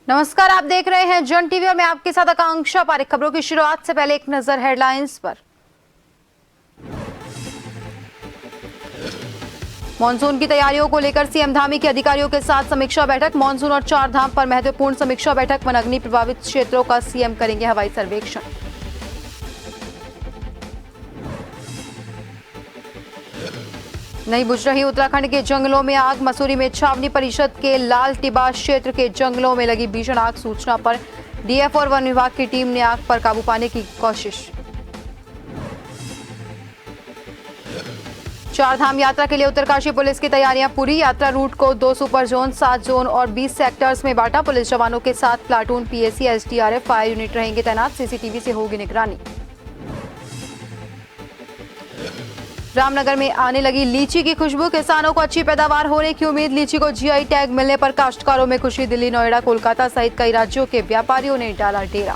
नमस्कार, आप देख रहे हैं जन टीवी और मैं आपके साथ आकांक्षा पारिक। खबरों की शुरुआत से पहले एक नजर हेडलाइंस पर। मॉनसून की तैयारियों को लेकर सीएम धामी के अधिकारियों के साथ समीक्षा बैठक। मॉनसून और चार धाम पर महत्वपूर्ण समीक्षा बैठक। वनाग्नि प्रभावित क्षेत्रों का सीएम करेंगे हवाई सर्वेक्षण। नहीं बुझ रही उत्तराखंड के जंगलों में आग। मसूरी में छावनी परिषद के लाल टिब्बा क्षेत्र के जंगलों में लगी भीषण आग। सूचना पर डीएफ और वन विभाग की टीम ने आग पर काबू पाने की कोशिश। चारधाम यात्रा के लिए उत्तरकाशी पुलिस की तैयारियां पूरी। यात्रा रूट को 2 सुपर जोन, 7 जोन और 20 सेक्टर्स में बांटा। पुलिस जवानों के साथ platoon, PAC, SDRF, fire unit रहेंगे तैनात। सीसीटीवी से होगी निगरानी। रामनगर में आने लगी लीची की खुशबू। किसानों को अच्छी पैदावार होने की उम्मीद। लीची को जीआई टैग मिलने पर काश्तकारों में खुशी। दिल्ली, नोएडा, कोलकाता सहित कई राज्यों के व्यापारियों ने डाला डेरा।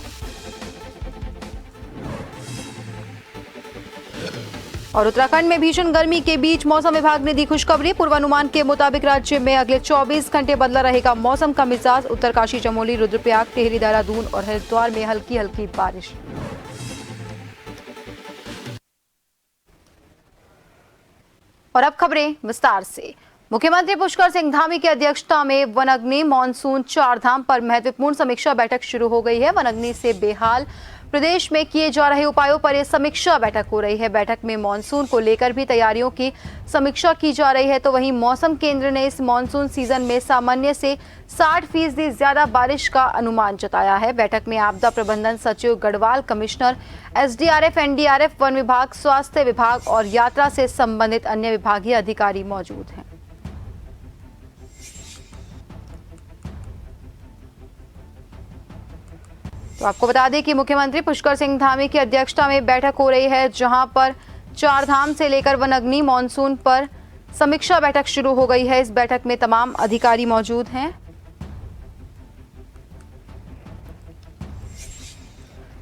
और उत्तराखंड में भीषण गर्मी के बीच मौसम विभाग ने दी खुशखबरी। पूर्वानुमान के मुताबिक राज्य में अगले 24 घंटे बदला रहेगा मौसम का मिजाज। उत्तरकाशी, चमोली, रुद्रप्रयाग, टिहरी, देहरादून और हरिद्वार में हल्की हल्की बारिश। और अब खबरें विस्तार से। मुख्यमंत्री पुष्कर सिंह धामी की अध्यक्षता में वनाग्नि मॉनसून चारधाम पर महत्वपूर्ण समीक्षा बैठक शुरू हो गई है। वनाग्नि से बेहाल प्रदेश में किए जा रहे उपायों पर यह समीक्षा बैठक हो रही है। बैठक में मॉनसून को लेकर भी तैयारियों की समीक्षा की जा रही है। तो वहीं मौसम केंद्र ने इस मॉनसून सीजन में सामान्य से 60% ज्यादा बारिश का अनुमान जताया है। बैठक में आपदा प्रबंधन सचिव Garhwal, commissioner SDRF, NDRF, one विभाग, स्वास्थ्य विभाग और यात्रा से संबंधित अन्य विभागीय अधिकारी मौजूद हैं। तो आपको बता दें कि मुख्यमंत्री पुष्कर सिंह धामी की अध्यक्षता में बैठक हो रही है, जहां पर चारधाम से लेकर वनाग्नि मॉनसून पर समीक्षा बैठक शुरू हो गई है। इस बैठक में तमाम अधिकारी मौजूद हैं।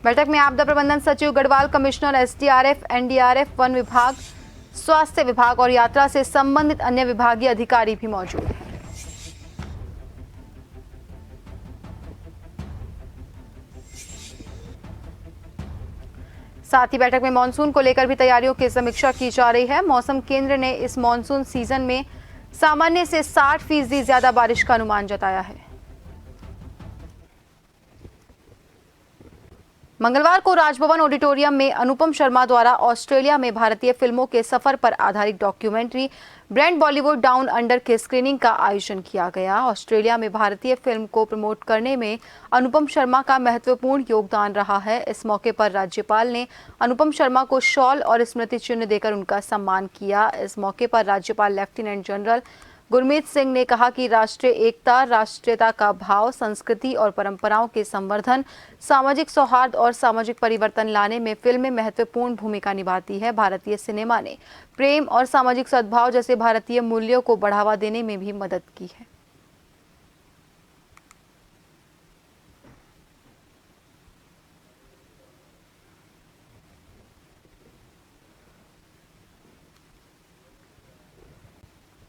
बैठक में आपदा प्रबंधन सचिव Garhwal, commissioner SDRF, NDRF, one विभाग, स्वास्थ्य विभाग और यात्रा से संबंधित अन्य विभागीय अधिकारी भी मौजूद हैं। साथ ही बैठक में मॉनसून को लेकर भी तैयारियों की समीक्षा की जा रही है। मौसम केंद्र ने इस मॉनसून सीजन में सामान्य से 60% ज्यादा बारिश का अनुमान जताया है। मंगलवार को राजभवन ऑडिटोरियम में अनुपम शर्मा द्वारा ऑस्ट्रेलिया में भारतीय फिल्मों के सफर पर आधारित documentary brand Bollywood down under के स्क्रीनिंग का आयोजन किया गया। ऑस्ट्रेलिया में भारतीय फिल्म को प्रमोट करने में अनुपम शर्मा का महत्वपूर्ण योगदान रहा है। इस मौके पर राज्यपाल ने अनुपम शर्मा को शॉल और स्मृति चिन्ह देकर उनका सम्मान किया। इस मौके पर राज्यपाल लेफ्टिनेंट जनरल गुरमीत सिंह ने कहा कि राष्ट्रीय एकता, राष्ट्रीयता का भाव, संस्कृति और परंपराओं के संवर्धन, सामाजिक सौहार्द और सामाजिक परिवर्तन लाने में फिल्में महत्वपूर्ण भूमिका निभाती है। भारतीय सिनेमा ने प्रेम और सामाजिक सद्भाव जैसे भारतीय मूल्यों को बढ़ावा देने में भी मदद की है।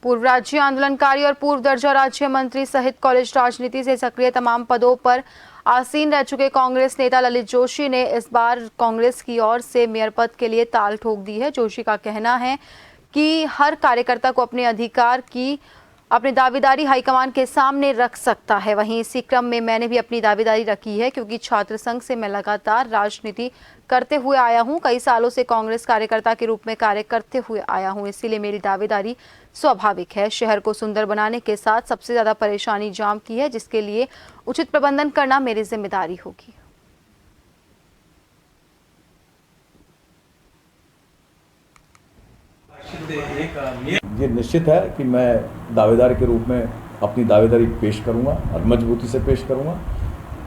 पूर्व राज्य आंदोलनकारी और पूर्व दर्जा राज्य मंत्री सहित कॉलेज राजनीति से सक्रिय तमाम पदों पर आसीन रह चुके कांग्रेस नेता ललित जोशी ने इस बार कांग्रेस की ओर से मेयर पद के लिए ताल ठोक दी है। जोशी का कहना है कि हर कार्यकर्ता को अपने अधिकार की अपनी दावेदारी हाईकमान के सामने रख सकता है। वहीं इसी क्रम में मैंने भी अपनी दावेदारी रखी है, क्योंकि छात्र संघ से मैं लगातार राजनीति करते हुए आया हूं। कई सालों से कांग्रेस कार्यकर्ता के रूप में कार्य करते हुए आया हूं, इसीलिए मेरी दावेदारी स्वाभाविक है। शहर को सुंदर बनाने के साथ सबसे ज्यादा परेशानी जाम की है, जिसके लिए उचित प्रबंधन करना मेरी जिम्मेदारी होगी। ये निश्चित है कि मैं दावेदार के रूप में अपनी दावेदारी पेश करूंगा और मजबूती से पेश करूंगा।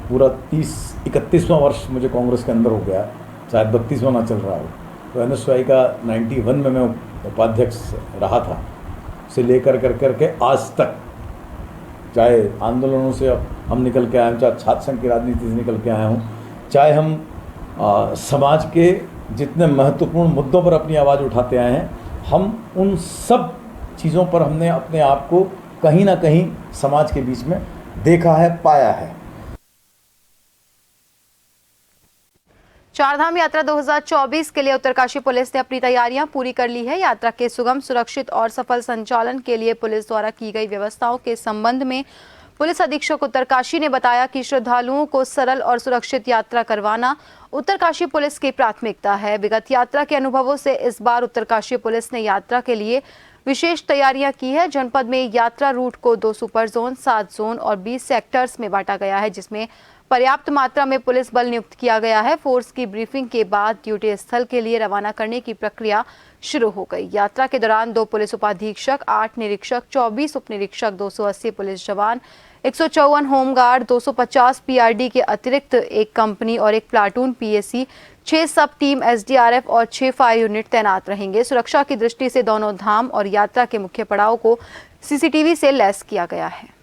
पूरा 31वां वर्ष मुझे कांग्रेस के अंदर हो गया, शायद 32वां ना चल रहा हो। तो एनएसयूआई का 91 में मैं उपाध्यक्ष रहा था, से लेकर के आज तक, चाहे आंदोलनों से हम निकल के आए हैं, चाहे छात्र संघ की राजनीति से निकल के आए हूँ, चाहे हम समाज के जितने महत्वपूर्ण मुद्दों पर अपनी आवाज़ उठाते आए हैं, हम उन सब चीज़ों पर हमने अपने आप को कहीं ना कहीं समाज के बीच में देखा है, पाया है। चारधाम यात्रा 2024 के लिए उत्तरकाशी पुलिस ने अपनी तैयारियां पूरी कर ली है। यात्रा के सुगम, सुरक्षित और सफल संचालन के लिए पुलिस द्वारा की गई व्यवस्थाओं के संबंध में पुलिस अधीक्षक उत्तरकाशी ने बताया कि श्रद्धालुओं को सरल और सुरक्षित यात्रा करवाना उत्तरकाशी पुलिस की प्राथमिकता है। विगत यात्रा के अनुभवों से इस बार उत्तरकाशी पुलिस ने यात्रा के लिए विशेष तैयारियां की है। जनपद में यात्रा रूट को 2 सुपर जोन, 7 जोन और 20 सेक्टर्स में बांटा गया है, जिसमें पर्याप्त मात्रा में पुलिस बल नियुक्त किया गया है। फोर्स की ब्रीफिंग के बाद ड्यूटी स्थल के लिए रवाना करने की प्रक्रिया शुरू हो गई। यात्रा के दौरान 2 पुलिस उपाधीक्षक, 8 निरीक्षक, 24 उप निरीक्षक, 280 पुलिस जवान, 154 होमगार्ड, 250 पीआरडी के अतिरिक्त 1 कंपनी और 1 प्लाटून पीएसी, 6 सब टीम एसडीआरएफ और 6 फायर यूनिट तैनात रहेंगे। सुरक्षा की दृष्टि से दोनों धाम और यात्रा के मुख्य पड़ाव को सीसीटीवी से लैस किया गया है।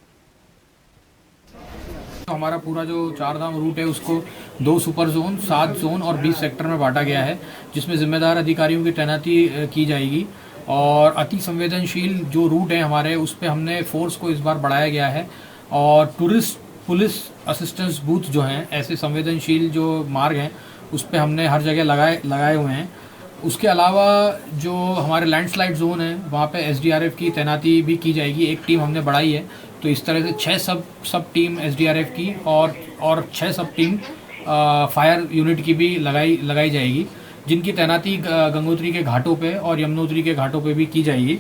हमारा पूरा जो चारधाम रूट है उसको 2 सुपर जोन, 7 जोन और 20 सेक्टर में बांटा गया है, जिसमें जिम्मेदार अधिकारियों की तैनाती की जाएगी। और अति संवेदनशील जो रूट है हमारे, उस पर हमने फोर्स को इस बार बढ़ाया गया है। और टूरिस्ट पुलिस असिस्टेंस बूथ जो हैं, ऐसे संवेदनशील जो मार्ग हैं उस पर हमने हर जगह लगाए हुए हैं। उसके अलावा जो हमारे लैंडस्लाइड जोन है वहाँ पे एसडीआरएफ की तैनाती भी की जाएगी। 1 टीम हमने बढ़ाई है, तो इस तरह से 6 सब टीम एसडीआरएफ की और 6 सब टीम फायर यूनिट की भी लगाई जाएगी, जिनकी तैनाती गंगोत्री के घाटों पे और यमुनोत्री के घाटों पे भी की जाएगी।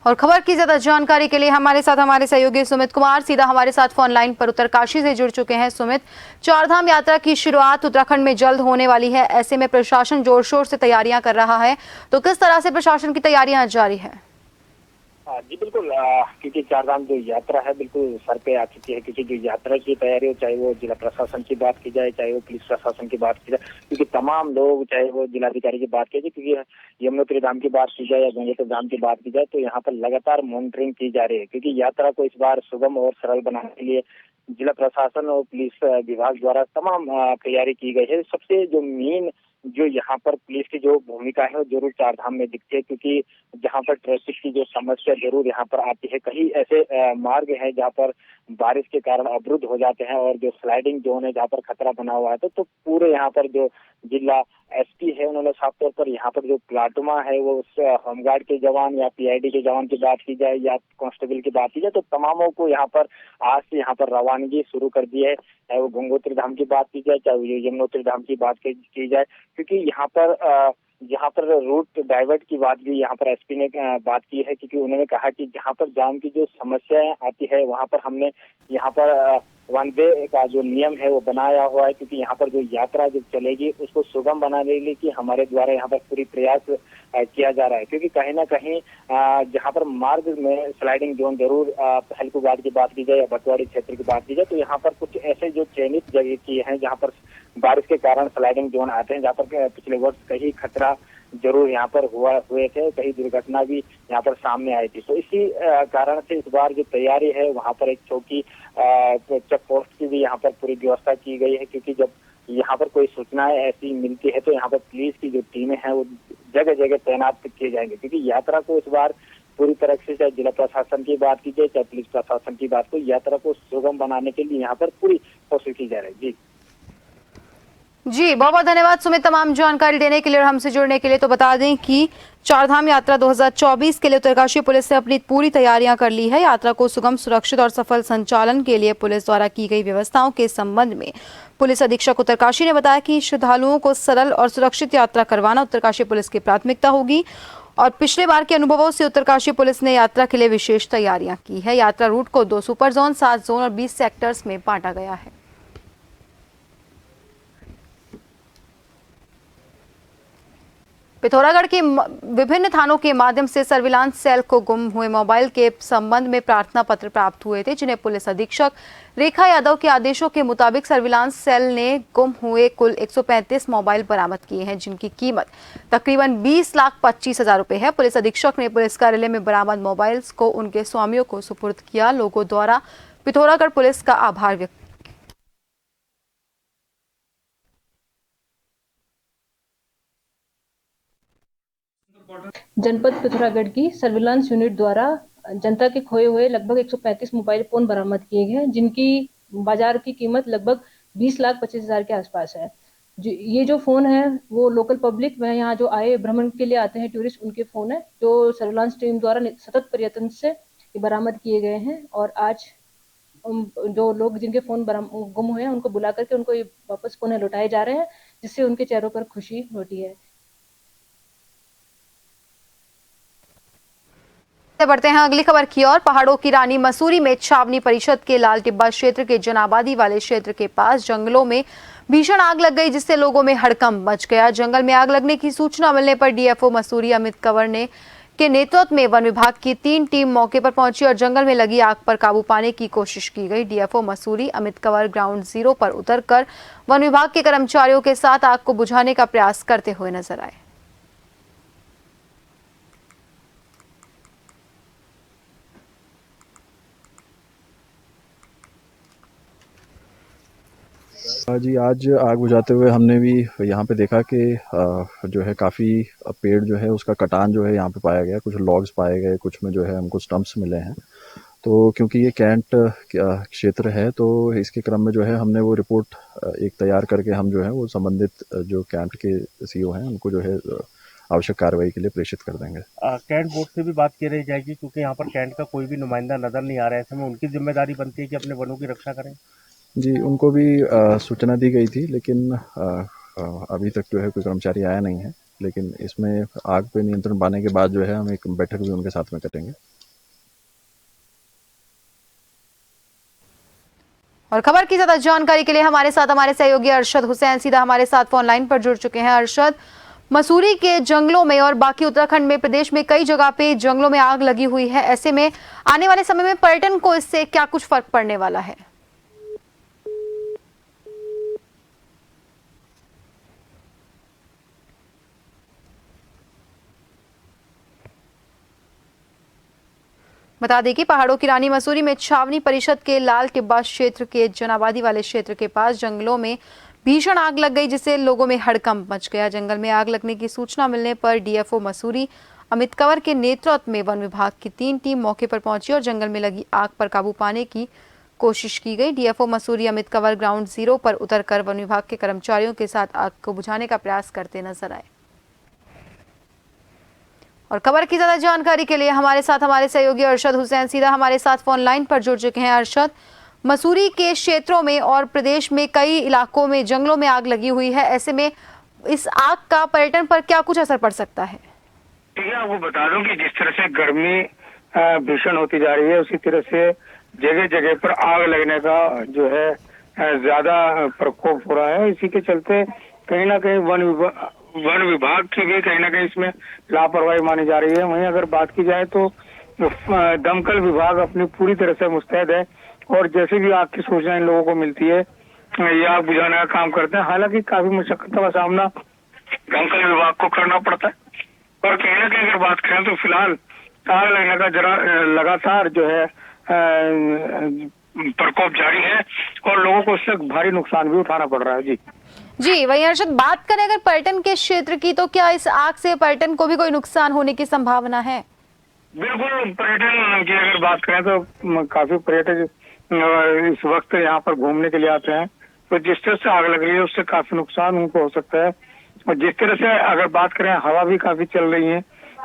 और खबर की ज्यादा जानकारी के लिए हमारे सहयोगी सुमित कुमार सीधा हमारे साथ फोन लाइन पर उत्तरकाशी से जुड़ चुके हैं। सुमित, चारधाम यात्रा की शुरुआत उत्तराखंड में जल्द होने वाली है, ऐसे में प्रशासन जोर शोर से तैयारियां कर रहा है, तो किस तरह से प्रशासन की तैयारियां जारी है? जी बिल्कुल, क्योंकि चारधाम जो यात्रा है बिल्कुल सर पे आ चुकी है। क्योंकि जो यात्रा की तैयारी हो, चाहे वो जिला प्रशासन की बात की जाए, चाहे वो पुलिस प्रशासन की बात की जाए, क्योंकि तमाम लोग, चाहे वो जिलाधिकारी की बात की जाए, क्योंकि यमुनोत्री धाम की बात की जाए या गंगोत्री धाम की बात की जाए, तो यहाँ पर लगातार मॉनिटरिंग की जा रही है। क्योंकि यात्रा को इस बार सुगम और सरल बनाने के लिए जिला प्रशासन और पुलिस विभाग द्वारा तमाम तैयारी की गई है। सबसे जो मेन जो यहाँ पर पुलिस की जो भूमिका है वो जरूर चारधाम में दिखती है, क्योंकि जहाँ पर ट्रैफिक की जो समस्या जरूर यहाँ पर आती है। कई ऐसे मार्ग हैं जहाँ पर बारिश के कारण अवरुद्ध हो जाते हैं और जो स्लाइडिंग जोन है जहाँ पर खतरा बना हुआ है, तो पूरे यहाँ पर जो जिला एसपी है उन्होंने साफ तौर पर यहाँ पर जो प्लाटुमा है वो उस होमगार्ड के जवान या पीआईडी के जवान की बात की जाए या कांस्टेबल की बात की जाए, तो तमामों को यहाँ पर आज से यहाँ पर रवानगी शुरू कर दी है। चाहे वो गंगोत्री धाम की बात की जाए, चाहे यमुनोत्री धाम की बात की जाए, क्योंकि यहाँ पर रूट डाइवर्ट की बात भी यहाँ पर एसपी ने बात की है। क्योंकि उन्होंने कहा कि जहाँ पर जाम की जो समस्याएं आती है वहाँ पर हमने यहाँ पर वन वे का जो नियम है वो बनाया हुआ है। क्योंकि यहाँ पर जो यात्रा जो चलेगी उसको सुगम बनाने के लिए कि हमारे द्वारा यहाँ पर पूरी प्रयास किया जा रहा है। क्योंकि कहीं ना कहीं जहाँ पर मार्ग में स्लाइडिंग जोन जरूर पहलकुघाट की बात की जाए या बटवाड़ी क्षेत्र की बात की जाए, तो यहाँ पर कुछ ऐसे जो चयनित जगह की हैं जहाँ पर बारिश के कारण स्लाइडिंग जोन आते हैं, जहाँ पर पिछले वर्ष कहीं खतरा जरूर यहाँ पर हुए थे, कई दुर्घटना भी यहाँ पर सामने आई थी। तो इसी कारण से इस बार जो तैयारी है वहाँ पर एक चौकी चेक पोस्ट की भी यहाँ पर पूरी व्यवस्था की गई है। क्योंकि जब यहाँ पर कोई सूचनाएं ऐसी मिलती है तो यहाँ पर पुलिस की जो टीमें हैं वो जगह जगह तैनात किए जाएंगे। क्योंकि यात्रा को इस बार पूरी तरह से, चाहे जिला प्रशासन की बात की जाए चाहे पुलिस प्रशासन की बात को, यात्रा को सुगम बनाने के लिए यहाँ पर पूरी कोशिश की जा रही है। जी बहुत बहुत धन्यवाद सुमित, तमाम जानकारी देने के लिए और हमसे जुड़ने के लिए। तो बता दें कि चारधाम यात्रा 2024 के लिए उत्तरकाशी पुलिस ने अपनी पूरी तैयारियां कर ली है। यात्रा को सुगम, सुरक्षित और सफल संचालन के लिए पुलिस द्वारा की गई व्यवस्थाओं के संबंध में पुलिस अधीक्षक उत्तरकाशी ने बताया कि श्रद्धालुओं को सरल और सुरक्षित यात्रा करवाना उत्तरकाशी पुलिस की प्राथमिकता होगी। और पिछले बार के अनुभवों से उत्तरकाशी पुलिस ने यात्रा के लिए विशेष तैयारियां की है। यात्रा रूट को 2 सुपर जोन, 7 जोन और 20 सेक्टर्स में बांटा गया है। पिथौरागढ़ के विभिन्न थानों के माध्यम से सर्विलांस सेल को गुम हुए मोबाइल के संबंध में प्रार्थना पत्र प्राप्त हुए थे, जिन्हें पुलिस अधीक्षक रेखा यादव के आदेशों के मुताबिक सर्विलांस सेल ने गुम हुए कुल 135 मोबाइल बरामद किए हैं, जिनकी कीमत तकरीबन 20,25,000 रुपए है। पुलिस अधीक्षक ने पुलिस कार्यालय में बरामद मोबाइल्स को उनके स्वामियों को सुपुर्द किया। लोगों द्वारा पिथौरागढ़ पुलिस का आभार व्यक्त। जनपद पिथौरागढ़ की सर्विलांस यूनिट द्वारा जनता के खोए हुए लगभग 135 मोबाइल फोन बरामद किए गए, जिनकी बाजार की कीमत लगभग 20,25,000 के आसपास है। ये जो फ़ोन है वो लोकल पब्लिक में यहाँ जो आए भ्रमण के लिए आते हैं टूरिस्ट, उनके फ़ोन है जो सर्विलांस टीम द्वारा सतत प्रयत्न से ये बरामद किए गए हैं। और आज जो लोग जिनके फ़ोन गुम हुए हैं उनको बुला करके उनको ये वापस पुनः लौटाए जा रहे हैं, जिससे उनके चेहरों पर खुशी लौटी है। बढ़ते हैं अगली खबर की ओर। पहाड़ों की रानी मसूरी में छावनी परिषद के लाल टिब्बा क्षेत्र के जनाबादी वाले क्षेत्र के पास जंगलों में भीषण आग लग गई, जिससे लोगों में हड़कंप मच गया। जंगल में आग लगने की सूचना मिलने पर डीएफओ मसूरी अमित कंवर के नेतृत्व में वन विभाग की 3 टीम मौके पर पहुंची और जंगल में लगी आग पर काबू पाने की कोशिश की गई। DFO Mussoorie Amit Kanwar ground zero पर उतरकर वन विभाग के कर्मचारियों के साथ आग को बुझाने का प्रयास करते हुए नजर आए। जी, आज आग बुझाते हुए हमने भी यहाँ पे देखा कि जो है काफ़ी पेड़ जो है उसका कटान जो है यहाँ पे पाया गया, कुछ लॉग्स पाए गए, कुछ में जो है हमको स्टम्प्स मिले हैं। तो क्योंकि ये कैंट क्षेत्र है तो इसके क्रम में जो है हमने वो रिपोर्ट एक तैयार करके हम जो है वो संबंधित जो कैंट के सीईओ हैं उनको जो है आवश्यक कार्रवाई के लिए प्रेषित कर देंगे। कैंट बोर्ड से भी बात की रही जाएगी क्योंकि यहाँ पर कैंट का कोई भी नुमाइंदा नज़र नहीं आ रहा है, ऐसे में उनकी जिम्मेदारी बनती है कि अपने वनों की रक्षा करें। जी, उनको भी सूचना दी गई थी, लेकिन अभी तक जो है कोई कर्मचारी आया नहीं है। लेकिन इसमें आग पे नियंत्रण पाने के बाद जो है हम एक बैठक भी उनके साथ में करेंगे। और खबर की ज्यादा जानकारी के लिए हमारे सहयोगी अरशद हुसैन सीधा हमारे साथ फोन लाइन पर जुड़ चुके हैं। अरशद, मसूरी के जंगलों में और बाकी उत्तराखंड में, प्रदेश में कई जगह पे जंगलों में आग लगी हुई है, ऐसे में आने वाले समय में पर्यटन को इससे क्या कुछ फर्क पड़ने वाला है? बता दें कि पहाड़ों की रानी मसूरी में छावनी परिषद के लाल टिब्बा क्षेत्र के जनाबादी वाले क्षेत्र के पास जंगलों में भीषण आग लग गई, जिससे लोगों में हड़कंप मच गया। जंगल में आग लगने की सूचना मिलने पर डीएफओ मसूरी अमित कंवर के नेतृत्व में वन विभाग की 3 टीम मौके पर पहुंची और जंगल में लगी आग पर काबू पाने की कोशिश की गई। DFO Mussoorie Amit Kanwar ground zero पर उतरकर वन विभाग के कर्मचारियों के साथ आग को बुझाने का प्रयास करते नजर आए। और खबर की ज्यादा जानकारी के लिए हमारे सहयोगी अरशद हुसैन सीधा हमारे साथ फोन लाइन पर जुड़ चुके हैं। अरशद, मसूरी के क्षेत्रों में और प्रदेश में कई इलाकों में जंगलों में आग लगी हुई है, ऐसे में इस आग का पर्यटन पर क्या कुछ असर पड़ सकता है? ठीक है, आपको बता दूं कि जिस तरह से गर्मी भीषण होती जा रही है, उसी तरह से जगह जगह पर आग लगने का जो है ज्यादा प्रकोप हो रहा है। इसी के चलते कहीं ना कहीं वन विभाग की भी कहीं ना कहीं इसमें लापरवाही मानी जा रही है। वहीं अगर बात की जाए तो दमकल विभाग अपनी पूरी तरह से मुस्तैद है और जैसे भी आग की सूचना इन लोगों को मिलती है ये आग बुझाने का काम करते हैं। हालांकि काफी मुश्किल का सामना दमकल विभाग को करना पड़ता है, पर कहीं ना कहीं अगर बात करें तो फिलहाल आग लगने का जरा लगातार जो है प्रकोप जारी है और लोगों को उससे भारी नुकसान भी उठाना पड़ रहा है। जी, वहीं अरशद, बात करें अगर पर्यटन के क्षेत्र की, तो क्या इस आग से पर्यटन को भी कोई नुकसान होने की संभावना है? बिल्कुल, पर्यटन की अगर बात करें तो काफी पर्यटक इस वक्त यहाँ पर घूमने के लिए आते हैं, तो जिस तरह से आग लग रही है उससे काफी नुकसान उनको हो सकता है। और जिस तरह से अगर बात करें हवा भी काफी चल रही है,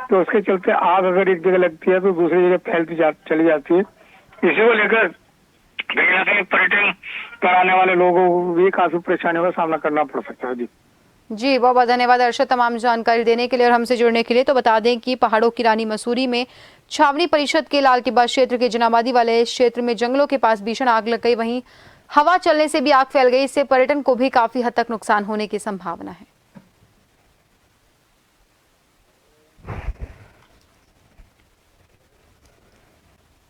तो उसके चलते आग अगर एक जगह लगती है तो दूसरी जगह फैलती चली जाती है। इसी को लेकर कहीं ना कहीं पर्यटन कराने वाले लोगों को भी काफी परेशानियों का सामना करना पड़ सकता है। जी, बहुत बहुत धन्यवाद अरशद तमाम जानकारी देने के लिए और हमसे जुड़ने के लिए। तो बता दें कि पहाड़ों की रानी मसूरी में छावनी परिषद के लाल टिब्बा क्षेत्र के जनाबादी वाले क्षेत्र में जंगलों के पास भीषण आग लग गई, वहीं हवा चलने से भी आग फैल गई। इससे पर्यटन को भी काफी हद तक नुकसान होने की संभावना है।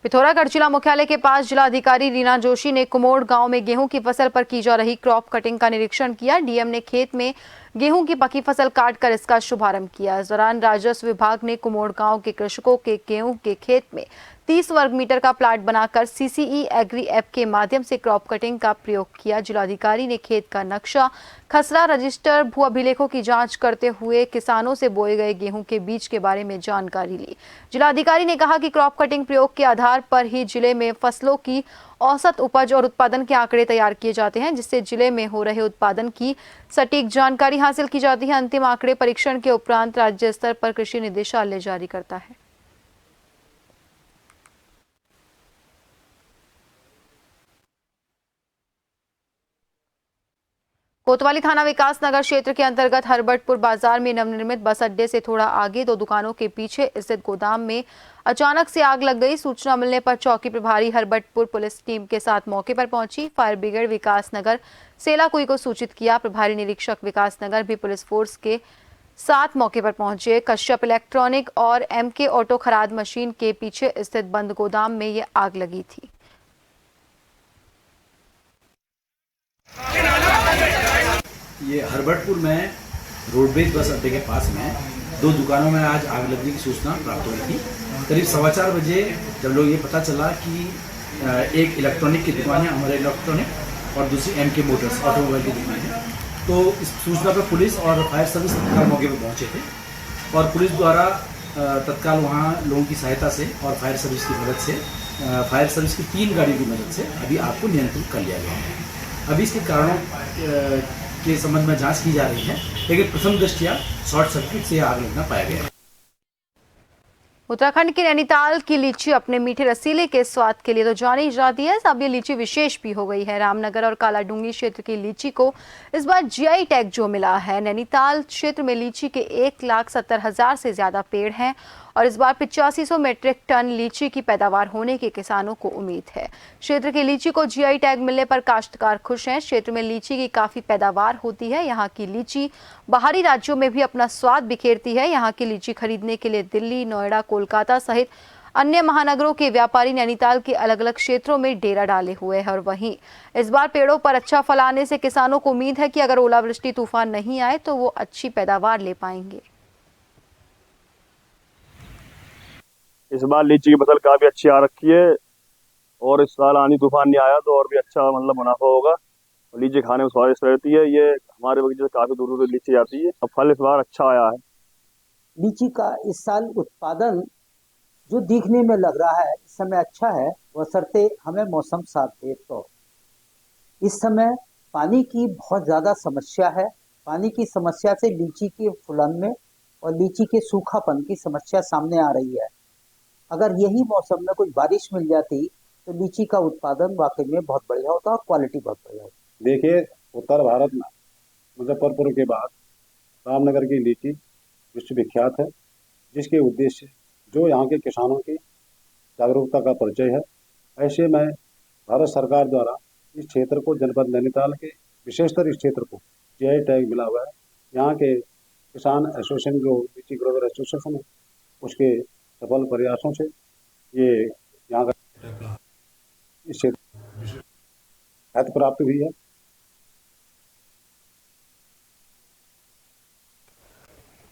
पिथौरागढ़ जिला मुख्यालय के पास जिलाधिकारी रीना जोशी ने कुमोड़ गांव में गेहूं की फसल पर की जा रही क्रॉप कटिंग का निरीक्षण किया। डीएम ने खेत में गेहूं की पकी फसल काटकर इसका शुभारंभ किया। इस दौरान राजस्व विभाग ने कुमोड़ गांव के कृषकों के गेहूं के खेत में 30 वर्ग मीटर का प्लाट बनाकर सीसीई एग्री ऐप के माध्यम से क्रॉप कटिंग का प्रयोग किया। जिलाधिकारी ने खेत का नक्शा, खसरा, रजिस्टर, भू अभिलेखों की जांच करते हुए किसानों से बोए गए गेहूं के बीज के बारे में जानकारी ली। जिलाधिकारी ने कहा कि क्रॉप कटिंग प्रयोग के आधार पर ही जिले में फसलों की औसत उपज और उत्पादन के आंकड़े तैयार किए जाते हैं, जिससे जिले में हो रहे उत्पादन की सटीक जानकारी हासिल की जाती है। अंतिम आंकड़े परीक्षण के उपरांत राज्य स्तर पर कृषि निदेशालय जारी करता है। कोतवाली थाना विकास नगर क्षेत्र के अंतर्गत हरबटपुर बाजार में नवनिर्मित बस अड्डे से थोड़ा आगे 2 दुकानों के पीछे स्थित गोदाम में अचानक से आग लग गई। सूचना मिलने पर चौकी प्रभारी हरबटपुर पुलिस टीम के साथ मौके पर पहुंची। फायर ब्रिगेड विकास नगर सेलाकुई को सूचित किया। प्रभारी निरीक्षक विकास नगर भी पुलिस फोर्स के साथ मौके पर पहुंचे। कश्यप इलेक्ट्रॉनिक और MK ऑटो खराद मशीन के पीछे स्थित बंद गोदाम में ये आग लगी थी। ये हरबटपुर में रोडवेज बस अड्डे के पास में 2 दुकानों में आज आग लगने की सूचना प्राप्त हुई थी। करीब 4:15 बजे जब लोग ये पता चला कि एक इलेक्ट्रॉनिक की दुकान है, अमर इलेक्ट्रॉनिक, और दूसरी MK मोटर्स ऑटोमोबाइल की दुकान है, तो इस सूचना पर पुलिस और फायर सर्विस तत्काल मौके पर पहुंचे थे और पुलिस द्वारा तत्काल वहाँ लोगों की सहायता से और फायर सर्विस की मदद से, फायर सर्विस की 3 गाड़ियों की मदद से अभी आग को नियंत्रित कर लिया गया है। अभी इसके कारणों के संबंध में जांच की जा रही है, लेकिन प्रथम दृष्टया शॉर्ट सर्किट से आग लगना पाया गया है। उत्तराखंड के नैनीताल की लीची अपने मीठे रसीले के स्वाद के लिए तो जानी जाती है, अब ये लीची विशेष भी हो गई है। रामनगर और कालाडूंगी क्षेत्र की लीची को इस बार GI टैग जो मिला है। नैनीताल क्षेत्र में लीची के 1,70,000 से ज्यादा पेड़ हैं और इस बार 8500 मीट्रिक टन लीची की पैदावार होने की किसानों को उम्मीद है। क्षेत्र की लीची को GI टैग मिलने पर काश्तकार खुश हैं। क्षेत्र में लीची की काफी पैदावार होती है। यहाँ की लीची बाहरी राज्यों में भी अपना स्वाद बिखेरती है। यहाँ की लीची खरीदने के लिए दिल्ली, नोएडा, कोलकाता सहित अन्य महानगरों के व्यापारी नैनीताल के अलग अलग क्षेत्रों में डेरा डाले हुए हैं। और वहीं इस बार पेड़ों पर अच्छा फल आने से किसानों को उम्मीद है कि अगर ओलावृष्टि तूफान नहीं आए तो वो अच्छी पैदावार ले पाएंगे। इस बार लीची की फसल काफी अच्छी आ रखी है और इस साल आंधी तूफान नहीं आया तो और भी अच्छा मुनाफा होगा। लीची खाने में स्वादिष्ट रहती है। ये हमारे बगीचे से काफी दूर दूर लीची आती है और फल इस बार अच्छा आया है। लीची का इस साल उत्पादन जो दिखने में लग रहा है इस समय अच्छा है, बशर्ते हमें मौसम साथ दे। तो इस समय पानी की बहुत ज्यादा समस्या है। पानी की समस्या से लीची के फुलन में और लीची के सूखापन की समस्या सामने आ रही है। अगर यही मौसम में कुछ बारिश मिल जाती तो लीची का उत्पादन वाकई में बहुत बढ़िया होता और क्वालिटी बहुत बढ़िया होती। देखिए, उत्तर भारत में मुजफ्फरपुर के बाद रामनगर की लीची विश्वविख्यात है, जिसके उद्देश्य जो यहाँ के किसानों की जागरूकता का परिचय है। ऐसे में भारत सरकार द्वारा इस क्षेत्र को, जनपद नैनीताल के विशेषतर इस क्षेत्र को GI टैग मिला हुआ है। यहाँ के किसान एसोसिएशन, जो लीची ग्रोवर एसोसिएशन है, उसके सफल प्रयासों से ये यहाँ का इस क्षेत्र ख्याति प्राप्त हुई है।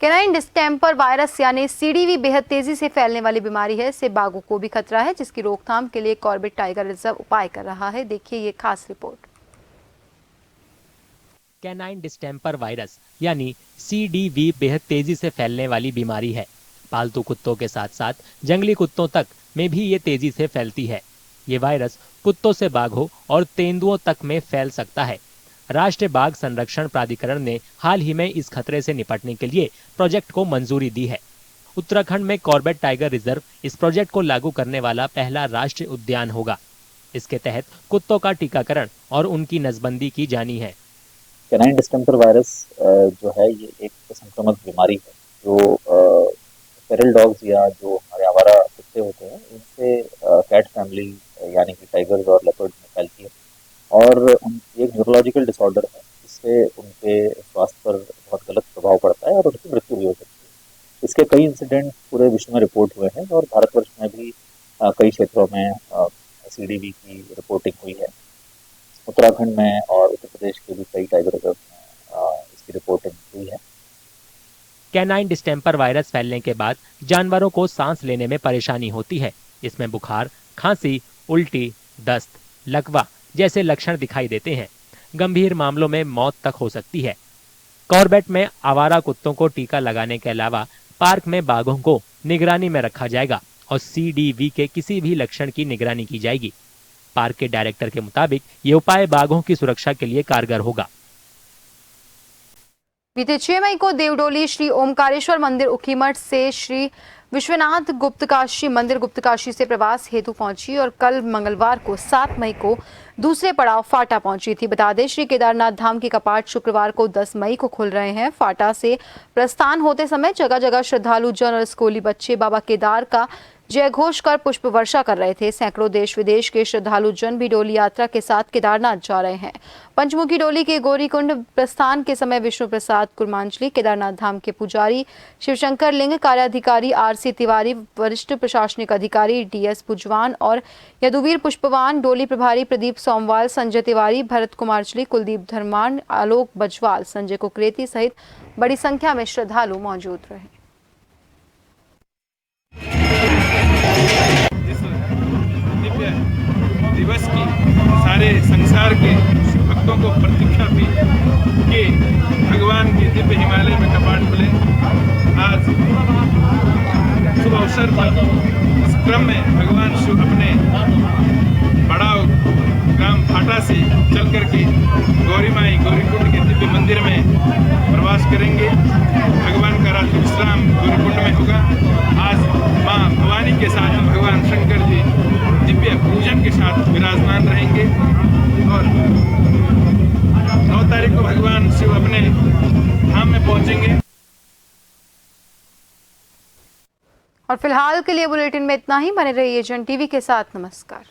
कैनाइन डिस्टेम्पर वायरस यानी CDV बेहद तेजी से फैलने वाली बीमारी है। इससे बाघों को भी खतरा है, जिसकी रोकथाम के लिए कॉर्बेट टाइगर रिजर्व उपाय कर रहा है। देखिए ये खास रिपोर्ट। कैनाइन डिस्टेम्पर वायरस यानी CDV बेहद तेजी से फैलने वाली बीमारी है। पालतू कुत्तों के साथ साथ जंगली कुत्तों तक में भी ये तेजी से फैलती है। ये वायरस कुत्तों से बाघों और तेंदुओं तक में फैल सकता है। राष्ट्रीय बाघ संरक्षण प्राधिकरण ने हाल ही में इस खतरे से निपटने के लिए प्रोजेक्ट को मंजूरी दी है। उत्तराखंड में कॉर्बेट टाइगर रिजर्व इस प्रोजेक्ट को लागू करने वाला पहला राष्ट्रीय उद्यान होगा। इसके तहत कुत्तों का टीकाकरण और उनकी नसबंदी की जानी है। कैनाइन डिस्टेम्पर वायरस जो है ये एक संक्रामक बीमारी है जो फेरल डॉग्स या जो हमारे आवारा कुत्ते होते हैं इनसे कैट फैमिली यानी कि टाइगर्स और लेपर्ड में फैलती है और एक न्यूरोलॉजिकल डिसऑर्डर है। इससे उनके स्वास्थ्य पर बहुत गलत प्रभाव पड़ता है और उनकी मृत्यु भी हो सकती है। इसके कई इंसिडेंट पूरे विश्व में रिपोर्ट हुए हैं और भारतवर्ष में भी कई क्षेत्रों में CDV की रिपोर्टिंग हुई है। उत्तराखंड में और उत्तर प्रदेश के भी कई टाइगर रिजर्व में इसकी रिपोर्टिंग हुई है। कैनाइन डिस्टेम्पर वायरस फैलने के बाद जानवरों को सांस लेने में परेशानी होती है। इसमें बुखार, खांसी, उल्टी, दस्त, लकवा जैसे लक्षण दिखाई देते हैं। गंभीर मामलों में मौत तक हो सकती है। कॉर्बेट में आवारा कुत्तों को टीका लगाने के अलावा पार्क में बाघों को निगरानी में रखा जाएगा और CDV के किसी भी लक्षण की निगरानी की जाएगी। पार्क के डायरेक्टर के मुताबिक ये उपाय बाघों की सुरक्षा के लिए कारगर होगा। बीते 6 मई को देवडोली श्री ओमकारेश्वर मंदिर उखीमठ से श्री विश्वनाथ गुप्तकाशी मंदिर गुप्तकाशी से प्रवास हेतु पहुंची और कल मंगलवार को 7 मई को दूसरे पड़ाव फाटा पहुंची थी। बता दें, श्री केदारनाथ धाम के कपाट शुक्रवार को 10 मई को खुल रहे हैं। फाटा से प्रस्थान होते समय जगह जगह श्रद्धालु जन और स्कूली बच्चे बाबा केदार का जय घोष कर पुष्प वर्षा कर रहे थे। सैकड़ों देश विदेश के श्रद्धालु जन भी डोली यात्रा के साथ केदारनाथ जा रहे हैं। पंचमुखी डोली के गौरीकुंड प्रस्थान के समय विष्णु प्रसाद कुर्मांचली, केदारनाथ धाम के पुजारी शिवशंकर लिंग, कार्याधिकारी आरसी तिवारी, वरिष्ठ प्रशासनिक अधिकारी डीएस भुजवान और यदुवीर पुष्पवान, डोली प्रभारी प्रदीप सोमवाल, संजय तिवारी, भरत कुमारचली, कुलदीप धर्मान, आलोक बजवाल, संजय कुकरेती सहित बड़ी संख्या में श्रद्धालु मौजूद रहे। दिव्य दिवस की सारे संसार के भक्तों को प्रतीक्षा थी कि भगवान के दिव्य हिमालय में कपाट खुले। आज शुभ अवसर पर इस क्रम में भगवान शिव अपने पड़ाव ग्राम फाटा से चल करके गौरीमाई गौरीकुंड के दिव्य मंदिर में प्रवास करेंगे। भगवान का रात्रि विश्राम गौरीकुंड में होगा। आज मां भवानी के साथ भगवान शंकर जी दिव्य पूजन के साथ विराजमान रहेंगे और 9 तारीख को भगवान शिव अपने धाम में पहुंचेंगे। और फिलहाल के लिए बुलेटिन में इतना ही। बने रहिए एजेंट टीवी के साथ। नमस्कार।